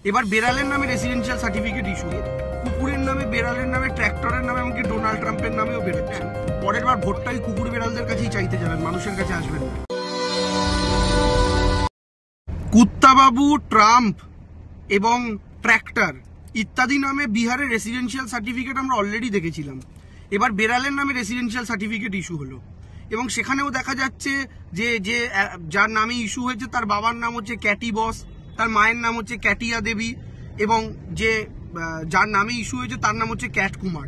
এবার বেড়ালের নামে residential certificate issue, কুকুরের নামে, বেড়ালের নামে, ট্র্যাক্টরের নামে, এমনকি ডোনাল্ড ট্রাম্পের নামেও বেরোচ্ছে। পরের বার ভোটটাই কুকুর বেড়ালদের কাছেই চাইতে যাবেন, মানুষের কাছে আসবেন না। কুত্তাবাবু, ট্রাম্প এবং ট্র্যাক্টর ইত্যাদি নামে বিহারের রেসিডেন্সিয়াল সার্টিফিকেট আমরা অলরেডি দেখেছিলাম। এবার বেড়ালের নামে রেসিডেন্সিয়াল সার্টিফিকেট ইস্যু হলো এবং সেখানেও দেখা যাচ্ছে যে যে যার নামে ইস্যু হয়েছে তার বাবার নাম হচ্ছে ক্যাটি বস, তার মায়ের নাম হচ্ছে ক্যাটিয়া দেবী এবং যে যার নামে ইস্যু হয়েছে তার নাম হচ্ছে ক্যাট কুমার।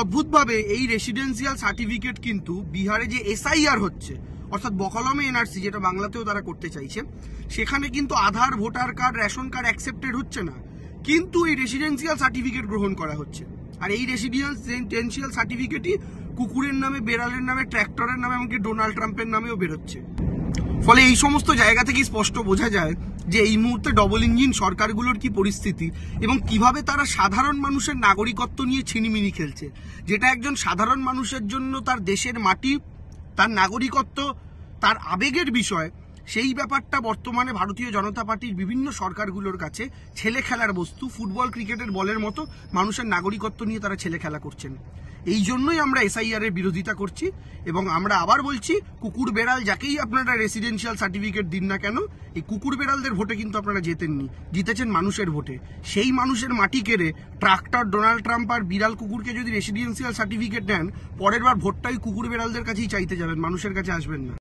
অদ্ভুতভাবে এই রেসিডেন্সিয়াল সার্টিফিকেট কিন্তু বিহারে যে এসআইআর হচ্ছে, অর্থাৎ বকলমে এনআরসি, যেটা বাংলাতেও তারা করতে চাইছে, সেখানে কিন্তু Aadhaar, voter card, ration card accepted হচ্ছে না, কিন্তু এই রেসিডেন্সিয়াল সার্টিফিকেট গ্রহণ করা হচ্ছে। আর এই রেসিডেন্সিয়াল সার্টিফিকেটই কুকুরের নামে, বেড়ালের নামে, ট্র্যাক্টরের নামে, এমনকি ডোনাল্ড ট্রাম্পের নামেও বেরোচ্ছে। ফলে এই সমস্ত জায়গা থেকেই স্পষ্ট বোঝা যায় যে এই মুহূর্তে ডবল ইঞ্জিন সরকারগুলোর কি পরিস্থিতি এবং কিভাবে তারা সাধারণ মানুষের নাগরিকত্ব নিয়ে ছিনিমিনি খেলছে। যেটা একজন সাধারণ মানুষের জন্য তার দেশের মাটি, তার নাগরিকত্ব, তার আবেগের বিষয়, সেই ব্যাপারটা বর্তমানে ভারতীয় জনতা পার্টির বিভিন্ন সরকারগুলোর কাছে ছেলে খেলার বস্তু। ফুটবল, ক্রিকেটের বলের মতো মানুষের নাগরিকত্ব নিয়ে তারা ছেলে খেলা করছেন। এই জন্যই আমরা এসআইআর এর বিরোধিতা করছি এবং আমরা আবার বলছি, কুকুর বেড়াল যাকেই আপনারা রেসিডেন্সিয়াল সার্টিফিকেট দিন না কেন, এই কুকুর বেড়ালদের ভোটে কিন্তু আপনারা জেতেননি, জিতেছেন মানুষের ভোটে। সেই মানুষের মাটি কেড়ে ট্রাক্টর, ডোনাল্ড ট্রাম্প আর বিড়াল কুকুরকে যদি রেসিডেন্সিয়াল সার্টিফিকেট দেন, পরের বার ভোটটাই কুকুর বেড়ালদের কাছেই চাইতে যাবেন, মানুষের কাছে আসবেন না।